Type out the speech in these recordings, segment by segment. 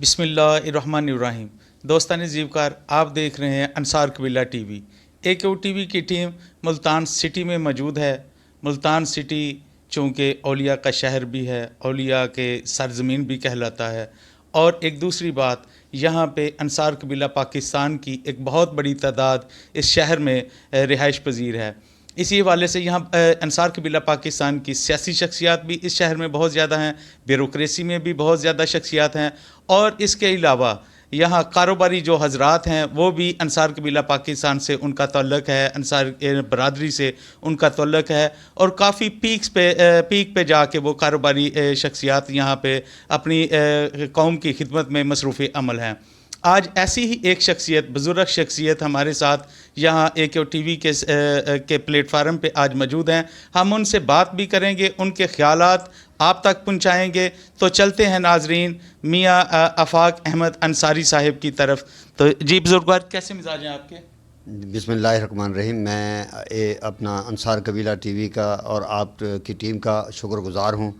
بسم اللہ الرحمن الرحیم۔ دوستان زیوکار، آپ دیکھ رہے ہیں انصار قبیلہ T V. AQ T V کی ٹیم ملتان سٹی میں موجود ہے۔ ملتان سٹی چونکہ اولیاء کا شہر بھی ہے، اولیاء کے سرزمین بھی کہلاتا ہے، اور ایک دوسری بات، یہاں پہ انصار قبیلہ پاکستان کی ایک بہت بڑی تعداد اس شہر میں رہائش پذیر ہے۔ اسی حوالے سے یہاں انصار قبیلہ پاکستان کی سیاسی شخصیات بھی اس شہر میں بہت زیادہ ہیں، بیوروکریسی میں بھی بہت زیادہ شخصیات ہیں، اور اس کے علاوہ یہاں کاروباری جو حضرات ہیں وہ بھی انصار قبیلہ پاکستان سے ان کا تعلق ہے، انصار برادری سے ان کا تعلق ہے، اور کافی پیک پہ جا کے وہ کاروباری شخصیات یہاں پہ اپنی قوم کی خدمت میں مصروف عمل ہیں۔ آج ایسی ہی ایک شخصیت، بزرگ شخصیت ہمارے ساتھ یہاں AQ ٹی وی کے پلیٹ فارم پہ آج موجود ہیں۔ ہم ان سے بات بھی کریں گے، ان کے خیالات آپ تک پہنچائیں گے۔ تو چلتے ہیں ناظرین میاں آفاق احمد انصاری صاحب کی طرف۔ تو جی بزرگوار، کیسے مزاج ہیں آپ کے؟ بسم اللہ الرحمن الرحیم۔ میں اپنا انصار قبیلہ ٹی وی کا اور آپ کی ٹیم کا شکر گزار ہوں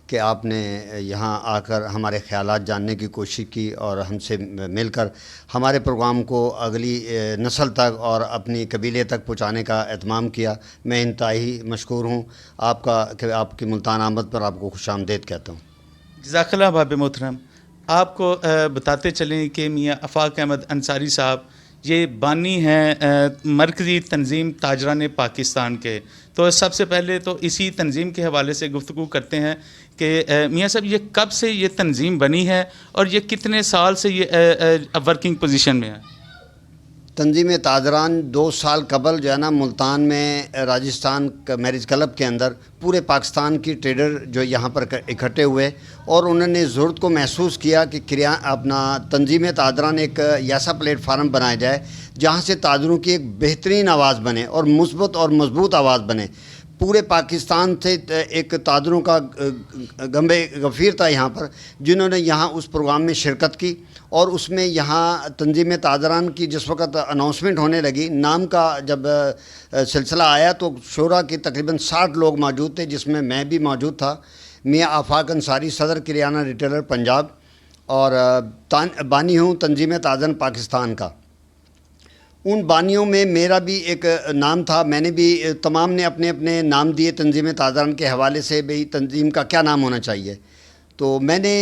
کہ آپ نے یہاں آ کر ہمارے خیالات جاننے کی کوشش کی اور ہم سے مل کر ہمارے پروگرام کو اگلی نسل تک اور اپنی قبیلے تک پہنچانے کا اہتمام کیا۔ میں انتہائی مشکور ہوں کہ آپ کی ملتان آمد پر آپ کو خوش آمدید کہتا ہوں۔ جزاک اللہ باب محترم۔ آپ کو بتاتے چلیں کہ میاں آفاق احمد انصاری صاحب یہ بانی ہیں مرکزی تنظیم تاجران پاکستان کے۔ تو سب سے پہلے تو اسی تنظیم کے حوالے سے گفتگو کرتے ہیں کہ میاں صاحب یہ کب سے یہ تنظیم بنی ہے اور یہ کتنے سال سے یہ ورکنگ پوزیشن میں ہے؟ تنظیم تاجران 2 سال قبل جو ہے نا ملتان میں راجستھان میرج کلب کے اندر پورے پاکستان کی ٹریڈر جو یہاں پر اکٹھے ہوئے اور انہوں نے ضرورت کو محسوس کیا کہ اپنا تنظیم تاجران ایک ایسا پلیٹ فارم بنایا جائے جہاں سے تاجروں کی ایک بہترین آواز بنے اور مثبت اور مضبوط آواز بنے۔ پورے پاکستان سے ایک تاجروں کا گنبے غفیر تھا یہاں پر، جنہوں نے یہاں اس پروگرام میں شرکت کی، اور اس میں یہاں تنظیم تاجران کی جس وقت اناؤنسمنٹ ہونے لگی، نام کا جب سلسلہ آیا تو شورا کے تقریباً 60 لوگ موجود تھے، جس میں میں بھی موجود تھا۔ میاں آفاق انصاری، صدر کریانہ ریٹیلر پنجاب، اور بانی ہوں تنظیم تاجران پاکستان کا۔ ان بانیوں میں میرا بھی ایک نام تھا، میں نے بھی تمام نے اپنے اپنے نام دیے تنظیم تاجران کے حوالے سے، بھئی تنظیم کا کیا نام ہونا چاہیے۔ تو میں نے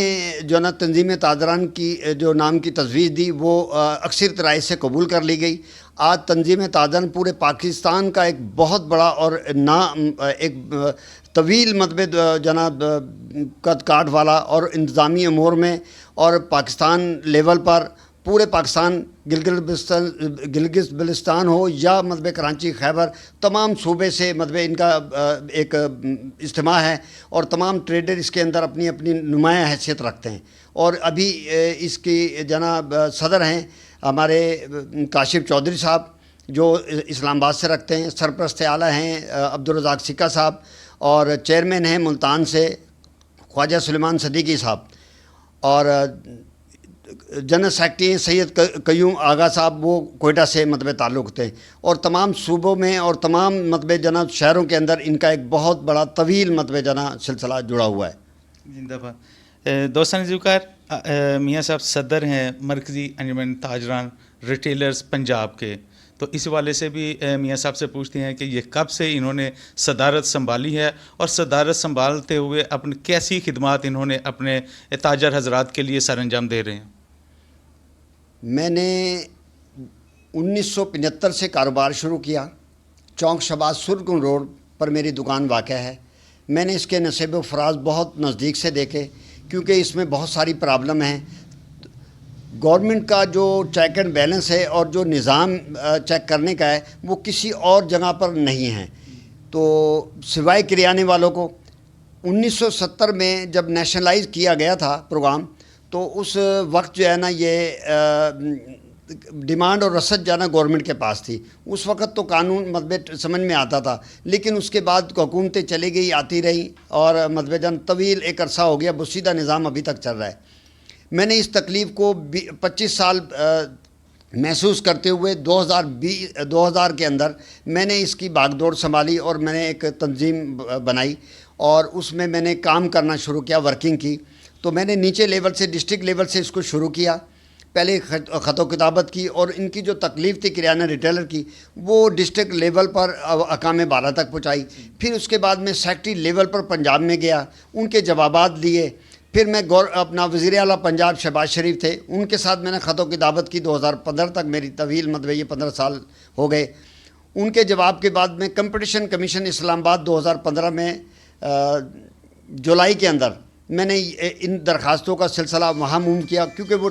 جو نا تنظیم تاجران کی جو نام کی تجویز دی وہ اکثریت رائے سے قبول کر لی گئی۔ آج تنظیم تاجران پورے پاکستان کا ایک بہت بڑا اور ایک طویل مطلب جناب قد کاٹ والا اور انتظامی امور میں اور پاکستان لیول پر پورے پاکستان گلگت بلتستان ہو یا مطلب کراچی خیبر، تمام صوبے سے مطلب ان کا ایک اجتماع ہے، اور تمام ٹریڈر اس کے اندر اپنی اپنی نمایاں حیثیت رکھتے ہیں۔ اور ابھی اس کی جناب صدر ہیں ہمارے کاشف چودھری صاحب جو اسلام آباد سے رکھتے ہیں، سرپرست اعلیٰ ہیں عبدالرزاق سکہ صاحب، اور چیئرمین ہیں ملتان سے خواجہ سلیمان صدیقی صاحب، اور جنرل سیکرٹری ہیں سید قیوم آغا صاحب، وہ کوئٹہ سے مطلب تعلق ہوتے ہیں، اور تمام صوبوں میں اور تمام مطلب جناب شہروں کے اندر ان کا ایک بہت بڑا طویل مطلب جناب سلسلہ جڑا ہوا ہے۔ زندہ باد۔ دوستان زیوکار، میاں صاحب صدر ہیں مرکزی انجمن تاجران ریٹیلرز پنجاب کے، تو اس حوالے سے بھی میاں صاحب سے پوچھتے ہیں کہ یہ کب سے انہوں نے صدارت سنبھالی ہے، اور صدارت سنبھالتے ہوئے اپنی کیسی خدمات انہوں نے اپنے تاجر حضرات کے لیے سر انجام دے رہے ہیں؟ میں نے 1975 سے کاروبار شروع کیا۔ چونک شہباز سرگن روڈ پر میری دکان واقع ہے۔ میں نے اس کے نصیب و فراز بہت نزدیک سے دیکھے، کیونکہ اس میں بہت ساری پرابلم ہیں۔ گورنمنٹ کا جو چیک اینڈ بیلنس ہے اور جو نظام چیک کرنے کا ہے وہ کسی اور جگہ پر نہیں ہے، تو سوائے کریانے والوں کو 1970 میں جب نیشنلائز کیا گیا تھا پروگرام، تو اس وقت جو ہے نا یہ ڈیمانڈ اور رسد جو ہے نا گورنمنٹ کے پاس تھی۔ اس وقت تو قانون مطلب سمجھ میں آتا تھا، لیکن اس کے بعد حکومتیں چلی گئی آتی رہیں، اور مطلب جان طویل ایک عرصہ ہو گیا، بسیدہ نظام ابھی تک چل رہا ہے۔ میں نے اس تکلیف کو 25 سال محسوس کرتے ہوئے 2000 کے اندر میں نے اس کی باغ دوڑ سنبھالی، اور میں نے ایک تنظیم بنائی، اور اس میں نے کام کرنا شروع کیا، ورکنگ کی۔ تو میں نے نیچے لیول سے ڈسٹرکٹ لیول سے اس کو شروع کیا. پہلے خط و کتابت کی, اور ان کی جو تکلیف تھی کرانہ ریٹیلر کی وہ ڈسٹرکٹ لیول پر اقام بالا تک پہنچائی. پھر اس کے بعد میں سیکٹری لیول پر پنجاب میں گیا, ان کے جوابات لیے. پھر میں اپنا وزیر اعلیٰ پنجاب شہباز شریف تھے, ان کے ساتھ میں نے خط و کتابت کی 2015 تک, میری طویل مطلب یہ 15 سال ہو گئے. ان کے جواب کے بعد میں کمپٹیشن کمیشن اسلام آباد 2015 میں جولائی کے اندر میں نے ان درخواستوں کا سلسلہ وہاں موم کیا, کیونکہ وہ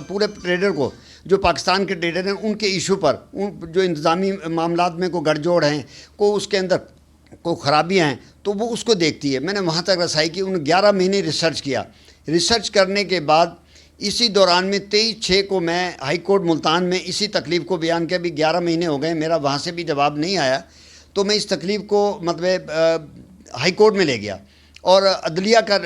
پورے ٹریڈر کو, جو پاکستان کے ٹریڈر ہیں, ان کے ایشو پر, جو انتظامی معاملات میں کوئی گڑ جوڑ ہیں, کو اس کے اندر کوئی خرابیاں ہیں, تو وہ اس کو دیکھتی ہے. میں نے وہاں تک رسائی کی. ان 11 مہینے ریسرچ کیا. ریسرچ کرنے کے بعد اسی دوران میں 23/6 کو میں ہائی کورٹ ملتان میں اسی تکلیف کو بیان کیا. بھی 11 مہینے ہو گئے, میرا وہاں سے بھی جواب نہیں آیا, تو میں اس تکلیف کو مطلب ہائی کورٹ میں لے گیا اور عدلیہ کا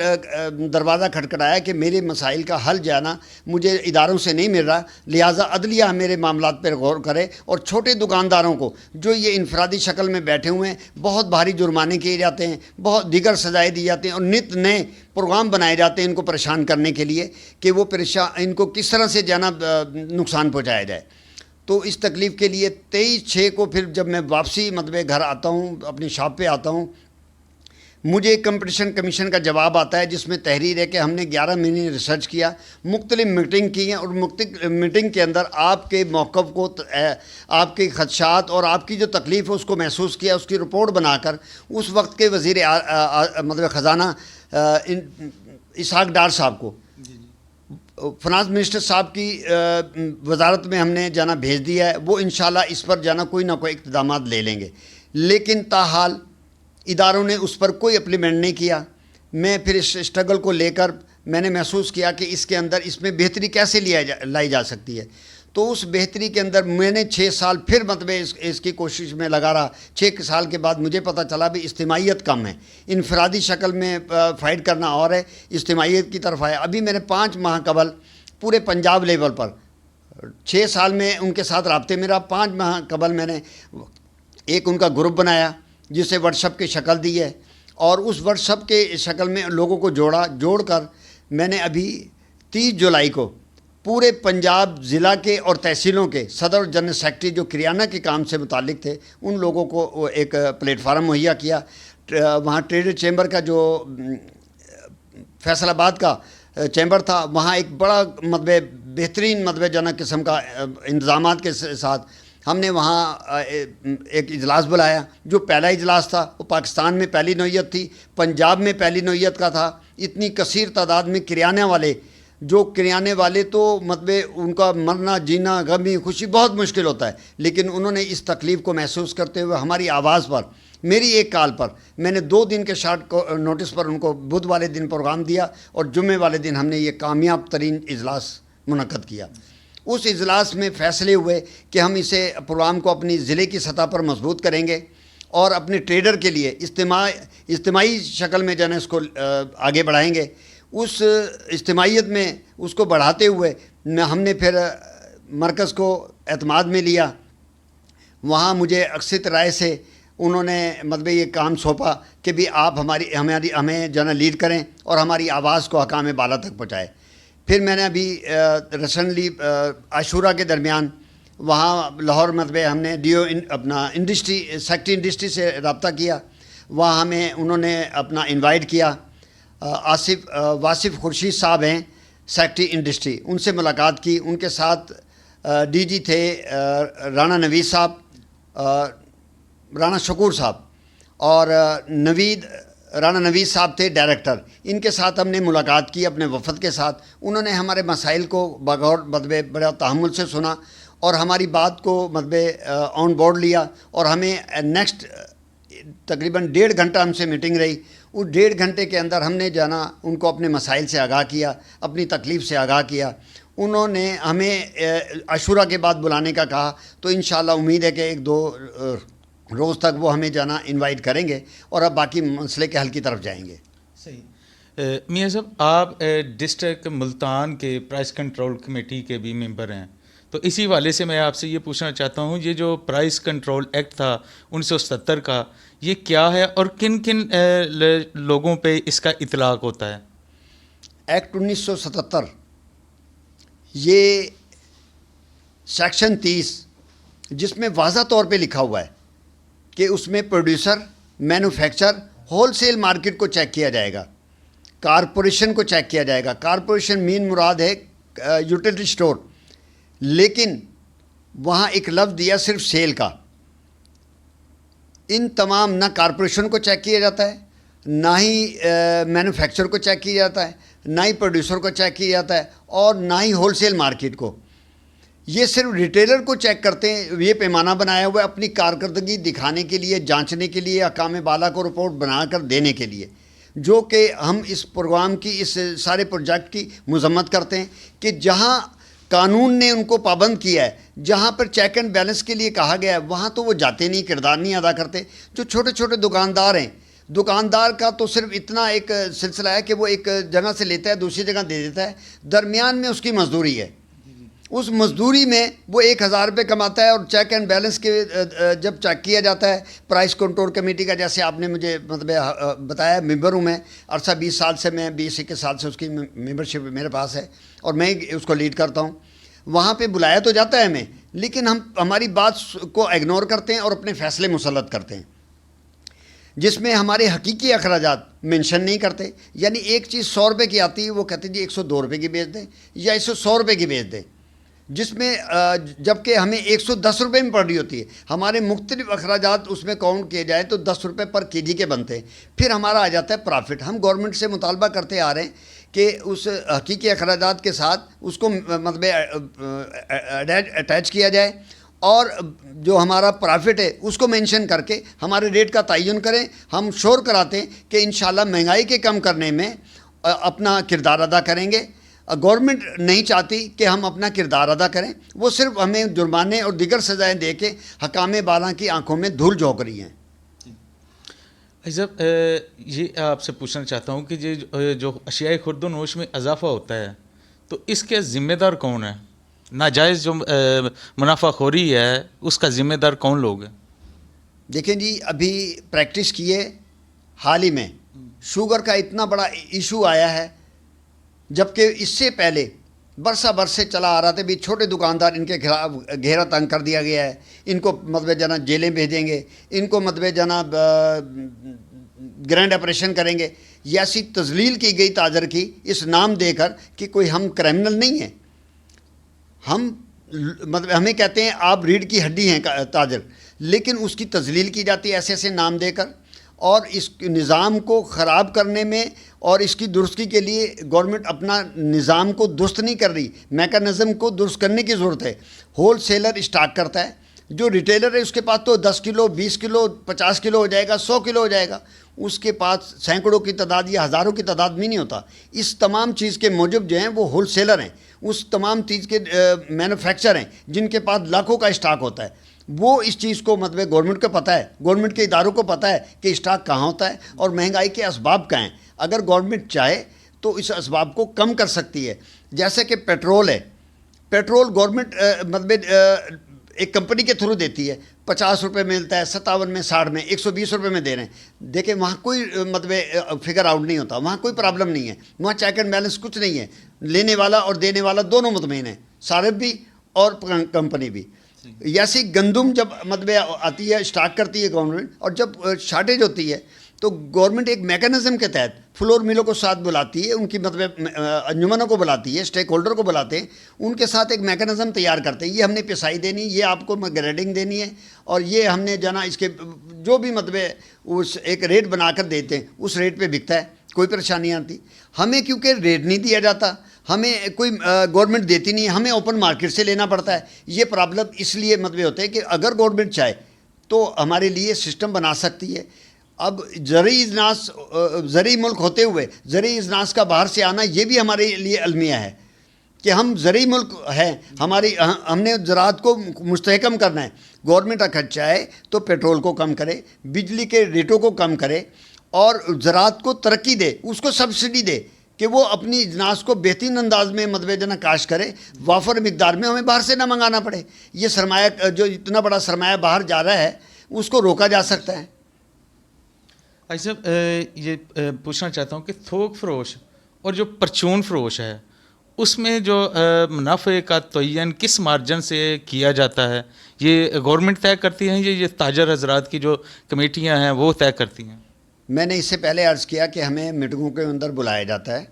دروازہ کھٹکھٹایا کہ میرے مسائل کا حل جانا مجھے اداروں سے نہیں مل رہا, لہٰذا عدلیہ میرے معاملات پر غور کرے, اور چھوٹے دکانداروں کو جو یہ انفرادی شکل میں بیٹھے ہوئے ہیں, بہت بھاری جرمانے کیے جاتے ہیں, بہت دیگر سزائیں دی جاتی ہیں, اور نت نئے پروگرام بنائے جاتے ہیں ان کو پریشان کرنے کے لیے کہ وہ ان کو کس طرح سے جانا نقصان پہنچایا جائے. تو اس تکلیف کے لیے 23/6 کو پھر جب میں واپسی مطلب گھر آتا ہوں, اپنی شاپ پہ آتا ہوں, مجھے کمپٹیشن کمیشن کا جواب آتا ہے جس میں تحریر ہے کہ ہم نے 11 مہینے ریسرچ کیا, مختلف میٹنگ کی ہیں, اور مختلف میٹنگ کے اندر آپ کے موقف کو, آپ کے خدشات اور آپ کی جو تکلیف ہے اس کو محسوس کیا, اس کی رپورٹ بنا کر اس وقت کے وزیر مطلب خزانہ اسحاق ڈار صاحب کو, فنانس منسٹر صاحب کی وزارت میں ہم نے جانا بھیج دیا ہے. وہ انشاءاللہ اس پر جانا کوئی نہ کوئی اقدامات لے لیں گے, لیکن تاحال اداروں نے اس پر کوئی اپلیمنٹ نہیں کیا. میں پھر اس اسٹرگل کو لے کر میں نے محسوس کیا کہ اس کے اندر اس میں بہتری کیسے لائی جا سکتی ہے. تو اس بہتری کے اندر میں نے 6 سال پھر مطلب اس کی کوشش میں لگا رہا. 6 سال کے بعد مجھے پتہ چلا بھی اجتماعیت کم ہے, انفرادی شکل میں فائٹ کرنا اور ہے, اجتماعیت کی طرف آیا. ابھی میں نے 5 ماہ قبل پورے پنجاب لیول پر 6 سال میں ان کے ساتھ رابطے میں رہا. 5 ماہ قبل میں نے ایک ان کا گروپ بنایا جسے ورکشاپ کی شکل دی ہے, اور اس ورکشاپ کے شکل میں لوگوں کو جوڑ کر میں نے ابھی 30 جولائی کو پورے پنجاب ضلع کے اور تحصیلوں کے صدر اور جنرل سیکرٹری جو کرانہ کے کام سے متعلق تھے, ان لوگوں کو ایک پلیٹ فارم مہیا کیا. وہاں ٹریڈر چیمبر کا جو فیصل آباد کا چیمبر تھا, وہاں ایک بڑا مطلب بہترین مطلب جنا قسم کا انتظامات کے ساتھ ہم نے وہاں ایک اجلاس بلایا. جو پہلا اجلاس تھا وہ پاکستان میں پہلی نوعیت تھی, پنجاب میں پہلی نوعیت کا تھا. اتنی کثیر تعداد میں کریانے والے تو مطلب ان کا مرنا جینا غمی خوشی بہت مشکل ہوتا ہے, لیکن انہوں نے اس تکلیف کو محسوس کرتے ہوئے ہماری آواز پر, میری ایک کال پر میں نے 2 دن کے شارٹ نوٹس پر ان کو بدھ والے دن پروگرام دیا, اور جمعے والے دن ہم نے یہ کامیاب ترین اجلاس منعقد کیا. اس اجلاس میں فیصلے ہوئے کہ ہم اسے پروگرام کو اپنی ضلع کی سطح پر مضبوط کریں گے, اور اپنے ٹریڈر کے لیے اجتماعی شکل میں جو ہے اس کو آگے بڑھائیں گے. اس اجتماعیت میں اس کو بڑھاتے ہوئے ہم نے پھر مرکز کو اعتماد میں لیا. وہاں مجھے اکثر رائے سے انہوں نے مطلب یہ کام سونپا کہ بھی آپ ہمیں جو ہے لیڈ کریں اور ہماری آواز کو حکام بالا تک پہنچائے. پھر میں نے ابھی ریسنٹلی عاشورہ کے درمیان وہاں لاہور مطلب ہم نے اپنا سیکٹری انڈسٹری سے رابطہ کیا. وہاں ہمیں انہوں نے اپنا انوائٹ کیا. واصف خورشید صاحب ہیں سیکٹری انڈسٹری, ان سے ملاقات کی. ان کے ساتھ ڈی جی تھے رانا نوید صاحب, رانا شکور صاحب, اور رانا نوید صاحب تھے ڈائریکٹر. ان کے ساتھ ہم نے ملاقات کی اپنے وفد کے ساتھ. انہوں نے ہمارے مسائل کو بغور مطلب بڑا تحمل سے سنا, اور ہماری بات کو مطلب آن بورڈ لیا, اور ہمیں نیکسٹ تقریباً 1.5 گھنٹہ ہم سے میٹنگ رہی. اس 1.5 گھنٹے کے اندر ہم نے جانا ان کو اپنے مسائل سے آگاہ کیا, اپنی تکلیف سے آگاہ کیا. انہوں نے ہمیں عاشورہ کے بعد بلانے کا کہا, تو انشاءاللہ امید ہے کہ 1-2 روز تک وہ ہمیں جانا انوائٹ کریں گے, اور اب باقی مسئلے کے حل کی طرف جائیں گے. صحیح. میاں صاحب, آپ ڈسٹرکٹ ملتان کے پرائس کنٹرول کمیٹی کے بھی ممبر ہیں, تو اسی والے سے میں آپ سے یہ پوچھنا چاہتا ہوں, یہ جو پرائس کنٹرول ایکٹ تھا 1970 کا, یہ کیا ہے اور کن کن لوگوں پہ اس کا اطلاق ہوتا ہے؟ ایکٹ 1977 یہ سیکشن 30 جس میں واضح طور پہ لکھا ہوا ہے کہ اس میں producer manufacture wholesale market کو چیک کیا جائے گا, کارپوریشن کو چیک کیا جائے گا. کارپوریشن مین مراد ہے یوٹیلٹی سٹور, لیکن وہاں ایک لفظ دیا صرف سیل کا. ان تمام نہ کارپوریشن کو چیک کیا جاتا ہے, نہ ہی مینوفیکچر کو چیک کیا جاتا ہے, نہ ہی پروڈیوسر کو چیک کیا جاتا ہے, اور نہ ہی ہول سیل مارکیٹ کو. یہ صرف ریٹیلر کو چیک کرتے ہیں. یہ پیمانہ بنایا ہوا ہے اپنی کارکردگی دکھانے کے لیے, جانچنے کے لیے, حکام بالا کو رپورٹ بنا کر دینے کے لیے, جو کہ ہم اس پروگرام کی, اس سارے پروجیکٹ کی مذمت کرتے ہیں کہ جہاں قانون نے ان کو پابند کیا ہے, جہاں پر چیک اینڈ بیلنس کے لیے کہا گیا ہے, وہاں تو وہ جاتے نہیں, کردار نہیں ادا کرتے. جو چھوٹے چھوٹے دکاندار ہیں, دکاندار کا تو صرف اتنا ایک سلسلہ ہے کہ وہ ایک جگہ سے لیتا ہے دوسری جگہ دے دیتا ہے, درمیان میں اس کی مزدوری ہے. اس مزدوری میں وہ 1000 روپے کماتا ہے, اور چیک اینڈ بیلنس کے جب چیک کیا جاتا ہے پرائس کنٹرول کمیٹی کا, جیسے آپ نے مجھے مطلب بتایا, ممبر ہوں میں عرصہ 20 سال سے, میں 20-21 سال سے اس کی ممبرشپ میرے پاس ہے اور میں اس کو لیڈ کرتا ہوں. وہاں پہ بلایا تو جاتا ہے ہمیں, لیکن ہم ہماری بات کو اگنور کرتے ہیں اور اپنے فیصلے مسلط کرتے ہیں, جس میں ہمارے حقیقی اخراجات مینشن نہیں کرتے. یعنی ایک چیز 100 روپے کی آتی ہے, وہ کہتے ہیں جی 102 روپے کی بیچ دیں یا 100 روپے کی بیچ دیں, جس میں جبکہ ہمیں 110 روپے میں پڑ رہی ہوتی ہے. ہمارے مختلف اخراجات اس میں کاؤنٹ کیے جائیں تو 10 روپے پر کے جی کے بنتے ہیں. پھر ہمارا آ جاتا ہے پرافٹ. ہم گورنمنٹ سے مطالبہ کرتے آ رہے ہیں کہ اس حقیقی اخراجات کے ساتھ اس کو مطلب اٹیچ کیا جائے, اور جو ہمارا پرافٹ ہے اس کو مینشن کر کے ہمارے ریٹ کا تعین کریں. ہم شور کراتے ہیں کہ انشاءاللہ مہنگائی کے کم کرنے میں اپنا کردار ادا کریں گے. گورنمنٹ نہیں چاہتی کہ ہم اپنا کردار ادا کریں, وہ صرف ہمیں جرمانے اور دیگر سزائیں دے کے حکام بالا کی آنکھوں میں دھول جھونک رہی ہیں. صاحب یہ آپ سے پوچھنا چاہتا ہوں کہ یہ جو اشیاء خرد و نوش میں اضافہ ہوتا ہے تو اس کے ذمہ دار کون ہے؟ ناجائز جو منافع خوری ہے اس کا ذمہ دار کون لوگ ہیں؟ دیکھیں جی, ابھی پریکٹس کیے حال ہی میں شوگر کا اتنا بڑا ایشو آیا ہے, جبکہ اس سے پہلے برسہ برس سے چلا آ رہا تھا. بھی چھوٹے دکاندار ان کے خلاف گھیرا تنگ کر دیا گیا ہے, ان کو مطلب جناب جیلیں بھیجیں گے, ان کو مطلب جناب گرینڈ آپریشن کریں گے. یہ ایسی تذلیل کی گئی تاجر کی اس نام دے کر کہ کوئی ہم کرمنل نہیں ہیں. ہم مطلب ہمیں کہتے ہیں آپ ریڑھ کی ہڈی ہیں تاجر, لیکن اس کی تذلیل کی جاتی ہے ایسے ایسے نام دے کر, اور اس نظام کو خراب کرنے میں اور اس کی درستی کے لیے گورنمنٹ اپنا نظام کو درست نہیں کر رہی. میکانزم کو درست کرنے کی ضرورت ہے. ہول سیلر اسٹاک کرتا ہے, جو ریٹیلر ہے اس کے پاس تو 10 کلو 20 کلو 50 کلو ہو جائے گا, 100 کلو ہو جائے گا. اس کے پاس سینکڑوں کی تعداد یا ہزاروں کی تعداد میں نہیں ہوتا. اس تمام چیز کے موجب جو ہیں وہ ہول سیلر ہیں, اس تمام چیز کے مینوفیکچر ہیں جن کے پاس لاکھوں کا اسٹاک ہوتا ہے. وہ اس چیز کو مطلب گورنمنٹ کو پتہ ہے, گورنمنٹ کے اداروں کو پتہ ہے کہ اسٹاک کہاں ہوتا ہے اور مہنگائی کے اسباب کہاں ہیں. اگر گورنمنٹ چاہے تو اس اسباب کو کم کر سکتی ہے. جیسے کہ پیٹرول ہے, پیٹرول گورنمنٹ مطلب ایک کمپنی کے تھرو دیتی ہے, 50 روپے ملتا ہے, 57 میں 60 میں 120 روپے میں دے رہے ہیں. دیکھیں وہاں کوئی مطلب فگر آؤٹ نہیں ہوتا, وہاں کوئی پرابلم نہیں ہے, وہاں چیک اینڈ بیلنس کچھ نہیں ہے. لینے والا اور دینے والا دونوں مطمئن ہیں, صارف بھی اور کمپنی بھی. ایسی گندم جب مطلب آتی ہے اسٹاک کرتی ہے گورنمنٹ, اور جب شارٹیج ہوتی ہے تو گورنمنٹ ایک میکانزم کے تحت فلور ملوں کو ساتھ بلاتی ہے, ان کی مطلب انجمنوں کو بلاتی ہے, اسٹیک ہولڈر کو بلاتے ہیں, ان کے ساتھ ایک میکانزم تیار کرتے ہیں. یہ ہم نے پسائی دینی, یہ آپ کو گریڈنگ دینی ہے, اور یہ ہم نے جانا اس کے جو بھی مطلب اس ایک ریٹ بنا کر دیتے ہیں, اس ریٹ پہ بکتا ہے, کوئی پریشانی آتی. ہمیں کیونکہ ریٹ نہیں دیا جاتا, ہمیں کوئی گورنمنٹ دیتی نہیں ہے, ہمیں اوپن مارکیٹ سے لینا پڑتا ہے. یہ پرابلم اس لیے مطلب ہوتے ہیں کہ اگر گورنمنٹ چاہے تو ہمارے لیے سسٹم بنا سکتی ہے. اب زرعی ملک ہوتے ہوئے زرعی اجناس کا باہر سے آنا یہ بھی ہمارے لیے المیہ ہے کہ ہم زرعی ملک ہیں, ہم نے زراعت کو مستحکم کرنا ہے. گورنمنٹ اگر چاہے تو پیٹرول کو کم کرے, بجلی کے ریٹوں کو کم کرے, اور زراعت کو ترقی دے, اس کو سبسڈی دے کہ وہ اپنی اجناس کو بہترین انداز میں متوجہ کاشت کرے, وافر مقدار میں, ہمیں باہر سے نہ منگانا پڑے. یہ سرمایہ جو اتنا بڑا سرمایہ باہر جا رہا ہے اس کو روکا جا سکتا ہے. صاحب یہ پوچھنا چاہتا ہوں کہ تھوک فروش اور جو پرچون فروش ہے اس میں جو منافع کا تعین کس مارجن سے کیا جاتا ہے، یہ گورنمنٹ طے کرتی ہیں یا یہ تاجر حضرات کی جو کمیٹیاں ہیں وہ طے کرتی ہیں؟ میں نے اس سے پہلے عرض کیا کہ ہمیں میٹنگوں کے اندر بلایا جاتا ہے.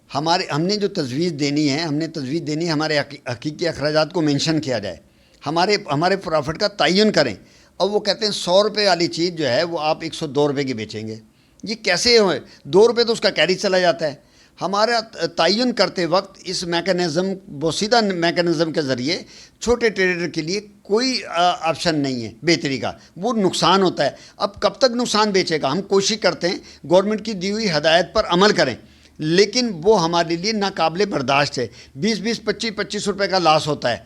ہم نے جو تجویز دینی ہے، ہمارے حقیقی اخراجات کو مینشن کیا جائے، ہمارے پروفٹ کا تعین کریں. اور وہ کہتے ہیں 100 روپے والی چیز جو ہے وہ آپ 102 روپے کی بیچیں گے. یہ کیسے ہوئے؟ 2 روپے تو اس کا کیری چلا جاتا ہے. ہمارا تعین کرتے وقت اس میکانزم بوسیدہ میکانزم کے ذریعے چھوٹے ٹریڈر کے لیے کوئی آپشن نہیں ہے بہتری کا، وہ نقصان ہوتا ہے. اب کب تک نقصان بیچے گا؟ ہم کوشش کرتے ہیں گورنمنٹ کی دی ہوئی ہدایت پر عمل کریں، لیکن وہ ہمارے لیے ناقابل برداشت ہے. 20 25 روپے کا لاس ہوتا ہے.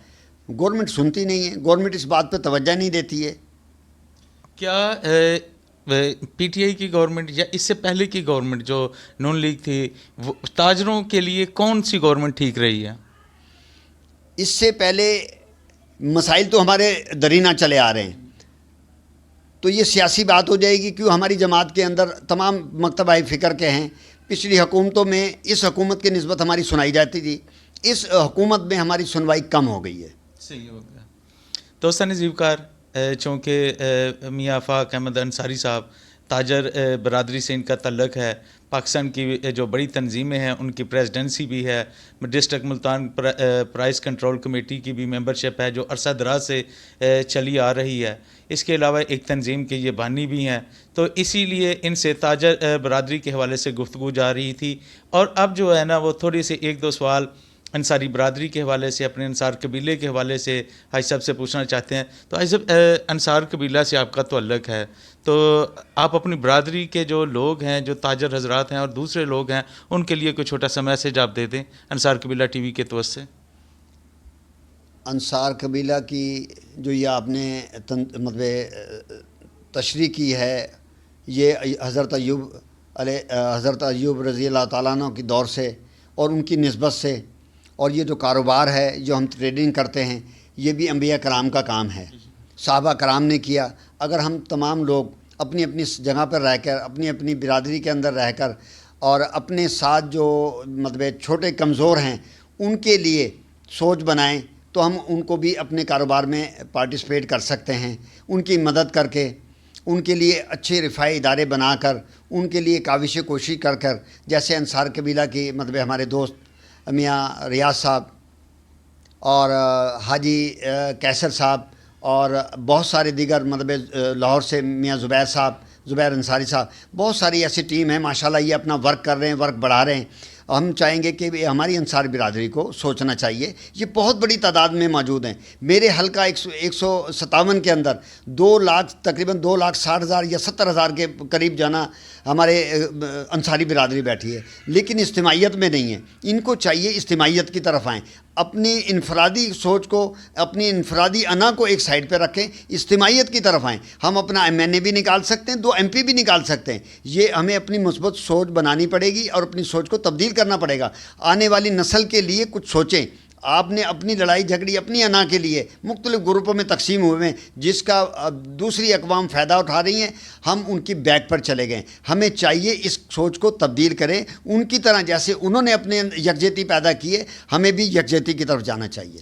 گورنمنٹ سنتی نہیں ہے، گورنمنٹ اس بات پہ توجہ نہیں دیتی ہے. کیا پی ٹی آئی کی گورنمنٹ یا اس سے پہلے کی گورنمنٹ جو نون لیگ تھی، وہ تاجروں کے لیے کون سی گورنمنٹ ٹھیک رہی ہے؟ اس سے پہلے مسائل تو ہمارے درینہ چلے آ رہے ہیں، تو یہ سیاسی بات ہو جائے گی. کیوں؟ ہماری جماعت کے اندر تمام مکتبہ فکر کے ہیں. پچھلی حکومتوں میں اس حکومت کی نسبت ہماری سنائی جاتی تھی، اس حکومت میں ہماری سنوائی کم ہو گئی ہے. صحیح ہو گیا. دوستان زیوکار، چونکہ میاں آفاق احمد انصاری صاحب تاجر برادری سے ان کا تعلق ہے، پاکستان کی جو بڑی تنظیمیں ہیں ان کی پریزیڈنسی بھی ہے، district Multan price control committee کی بھی ممبرشپ ہے جو عرصہ دراز سے چلی آ رہی ہے. اس کے علاوہ ایک تنظیم کے یہ بانی بھی ہیں، تو اسی لیے ان سے تاجر برادری کے حوالے سے گفتگو جا رہی تھی. اور اب جو ہے نا وہ تھوڑی سی 1-2 سوال انصاری برادری کے حوالے سے، اپنے انصار قبیلے کے حوالے سے حاج صاحب سے پوچھنا چاہتے ہیں. تو حاج صاحب، انصار قبیلہ سے آپ کا تعلق ہے، تو آپ اپنی برادری کے جو لوگ ہیں، جو تاجر حضرات ہیں اور دوسرے لوگ ہیں، ان کے لیے کوئی چھوٹا سا میسج آپ دے دیں انصار قبیلہ ٹی وی کے توسط سے. انصار قبیلہ کی جو یہ آپ نے تشریح کی ہے، یہ حضرت ایوب رضی اللہ تعالیٰ عنہ کی دور سے اور ان کی نسبت سے، اور یہ جو کاروبار ہے جو ہم ٹریڈنگ کرتے ہیں، یہ بھی انبیاء کرام کا کام ہے، صحابہ کرام نے کیا. اگر ہم تمام لوگ اپنی اپنی جگہ پر رہ کر، اپنی اپنی برادری کے اندر رہ کر، اور اپنے ساتھ جو چھوٹے کمزور ہیں ان کے لیے سوچ بنائیں، تو ہم ان کو بھی اپنے کاروبار میں پارٹیسپیٹ کر سکتے ہیں. ان کی مدد کر کے، ان کے لیے اچھے رفاہی ادارے بنا کر، ان کے لیے کاوش کوشش کر جیسے انصار قبیلہ کی ہمارے دوست میاں ریاض صاحب اور حاجی کیسر صاحب اور بہت سارے دیگر لاہور سے میاں زبیر انصاری صاحب، بہت ساری ایسی ٹیم ہیں ماشاءاللہ، یہ اپنا ورک کر رہے ہیں، ورک بڑھا رہے ہیں. ہم چاہیں گے کہ ہماری انصار برادری کو سوچنا چاہیے. یہ بہت بڑی تعداد میں موجود ہیں. میرے حلقہ 157 کے اندر 2 لاکھ تقریباً 2,60,000 یا 70,000 کے قریب جانا ہمارے انصاری برادری بیٹھی ہے، لیکن اجتماعیت میں نہیں ہے. ان کو چاہیے اجتماعیت کی طرف آئیں، اپنی انفرادی سوچ کو، اپنی انفرادی انا کو ایک سائڈ پہ رکھیں، اجتماعیت کی طرف آئیں. ہم اپنا MNA بھی نکال سکتے ہیں، 2 MP بھی نکال سکتے ہیں. یہ ہمیں اپنی مثبت سوچ بنانی پڑے گی اور اپنی سوچ کو تبدیل کرنا پڑے گا. آنے والی نسل کے لیے کچھ سوچیں. آپ نے اپنی لڑائی جھگڑی اپنی انا کے لیے مختلف گروپوں میں تقسیم ہوئے ہیں، جس کا دوسری اقوام فائدہ اٹھا رہی ہیں. ہم ان کی بیک پر چلے گئے. ہمیں چاہیے اس سوچ کو تبدیل کریں، ان کی طرح جیسے انہوں نے اپنے یکجہتی پیدا کی ہے، ہمیں بھی یکجہتی کی طرف جانا چاہیے.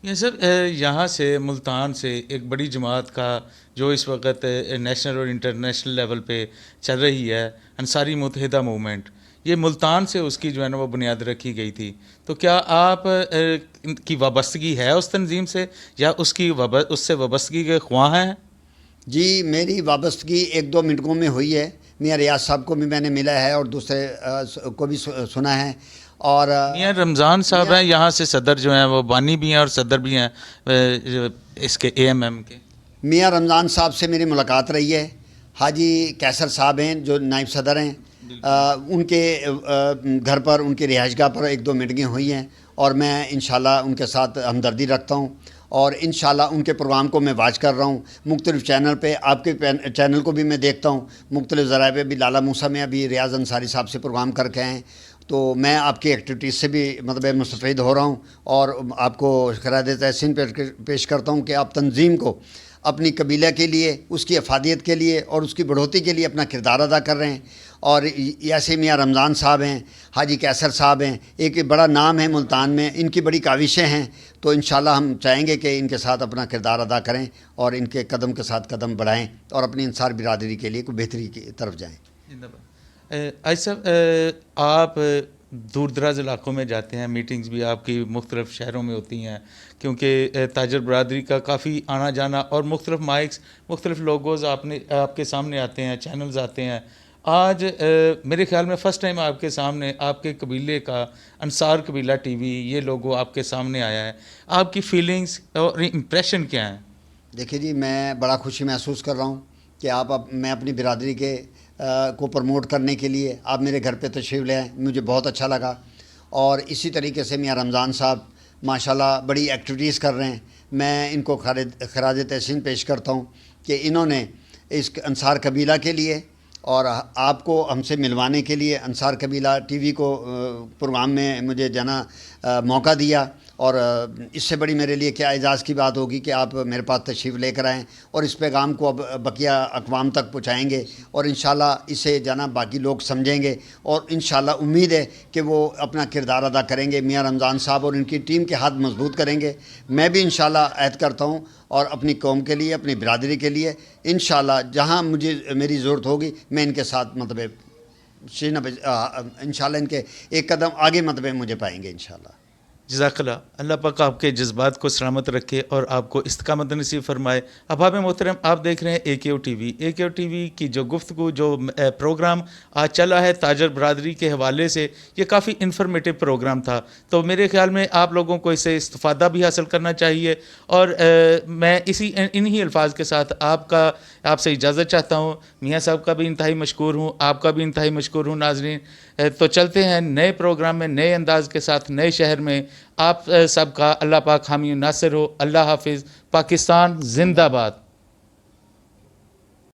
یہ سر، یہاں سے ملتان سے ایک بڑی جماعت کا جو اس وقت نیشنل اور انٹرنیشنل لیول پہ چل رہی ہے، انصاری متحدہ موومنٹ، یہ ملتان سے اس کی جو ہے نا وہ بنیاد رکھی گئی تھی. تو کیا آپ کی وابستگی ہے اس تنظیم سے یا اس سے وابستگی کے خواہاں ہیں؟ جی، میری وابستگی 1-2 منٹوں میں ہوئی ہے. میاں ریاض صاحب کو بھی میں نے ملا ہے اور دوسرے کو بھی سنا ہے. اور میاں رمضان صاحب ہیں یہاں سے صدر جو ہیں، وہ بانی بھی ہیں اور صدر بھی ہیں اس کے AMM کے. میاں رمضان صاحب سے میری ملاقات رہی ہے. حاجی کیسر صاحب ہیں جو نائب صدر ہیں، ان کے گھر پر، ان کی رہائش گاہ پر 1-2 میٹنگیں ہوئی ہیں، اور میں انشاءاللہ ان کے ساتھ ہمدردی رکھتا ہوں، اور انشاءاللہ ان کے پروگرام کو میں واچ کر رہا ہوں. مختلف چینل پہ، آپ کے چینل کو بھی میں دیکھتا ہوں، مختلف ذرائع پہ بھی. لالا موسیٰ میں ابھی ریاض انصاری صاحب سے پروگرام کر کے ہیں، تو میں آپ کی ایکٹیویٹیز سے بھی مستفید ہو رہا ہوں، اور آپ کو خراج تحسین پیش کرتا ہوں کہ آپ تنظیم کو اپنی قبیلہ کے لیے، اس کی افادیت کے لیے اور اس کی بڑھوتی کے لیے اپنا کردار ادا کر رہے ہیں. اور ایسے میاں رمضان صاحب ہیں, حاجی کیسر صاحب ہیں, ایک بڑا نام ہے ملتان میں, ان کی بڑی کاوشیں ہیں. تو انشاءاللہ ہم چاہیں گے کہ ان کے ساتھ اپنا کردار ادا کریں اور ان کے قدم کے ساتھ قدم بڑھائیں اور اپنی انصار برادری کے لیے کوئی بہتری کی طرف جائیں. ایسا آپ دور دراز علاقوں میں جاتے ہیں, میٹنگز بھی آپ کی مختلف شہروں میں ہوتی ہیں, کیونکہ تاجر برادری کا کافی آنا جانا اور مختلف مائکس, مختلف لوگوز آپ کے سامنے آتے ہیں, چینلز آتے ہیں. آج میرے خیال میں فرسٹ ٹائم آپ کے سامنے آپ کے قبیلے کا انصار قبیلہ ٹی وی یہ لوگو آپ کے سامنے آیا ہے. آپ کی فیلنگز اور امپریشن کیا ہیں؟ دیکھیے جی, میں بڑا خوشی محسوس کر رہا ہوں کہ میں اپنی برادری کے کو پروموٹ کرنے کے لیے آپ میرے گھر پہ تشریف لے آئیں. مجھے بہت اچھا لگا. اور اسی طریقے سے میاں رمضان صاحب ماشاءاللہ بڑی ایکٹیویٹیز کر رہے ہیں. میں ان کو خراج تحسین پیش کرتا ہوں کہ انہوں نے اس انصار قبیلہ کے لیے اور آپ کو ہم سے ملوانے کے لیے انصار قبیلہ ٹی وی کو پروگرام میں مجھے جانا موقع دیا. اور اس سے بڑی میرے لیے کیا اعزاز کی بات ہوگی کہ آپ میرے پاس تشریف لے کر آئیں اور اس پیغام کو اب بقیہ اقوام تک پہنچائیں گے. اور انشاءاللہ اسے باقی لوگ سمجھیں گے اور انشاءاللہ امید ہے کہ وہ اپنا کردار ادا کریں گے. میاں رمضان صاحب اور ان کی ٹیم کے ہاتھ مضبوط کریں گے. میں بھی انشاءاللہ عہد کرتا ہوں اور اپنی قوم کے لیے, اپنی برادری کے لیے انشاءاللہ جہاں میری ضرورت ہوگی میں ان کے ساتھ انشاءاللہ ان کے ایک قدم آگے مجھے پائیں گے انشاءاللہ. جزاک اللہ. اللہ پاک آپ کے جذبات کو سلامت رکھے اور آپ کو استقامت نصیب فرمائے. احباب محترم, آپ دیکھ رہے ہیں AKO T V. AKO T V کی جو گفتگو, جو پروگرام آج چلا ہے تاجر برادری کے حوالے سے, یہ کافی انفارمیٹیو پروگرام تھا. تو میرے خیال میں آپ لوگوں کو اس سے استفادہ بھی حاصل کرنا چاہیے. اور میں انہی الفاظ کے ساتھ آپ سے اجازت چاہتا ہوں. میاں صاحب کا بھی انتہائی مشکور ہوں, آپ کا بھی انتہائی مشکور ہوں. ناظرین, تو چلتے ہیں نئے پروگرام میں, نئے انداز کے ساتھ, نئے شہر میں. آپ سب کا اللہ پاک حامی و ناصر ہو. اللہ حافظ. پاکستان زندہ باد.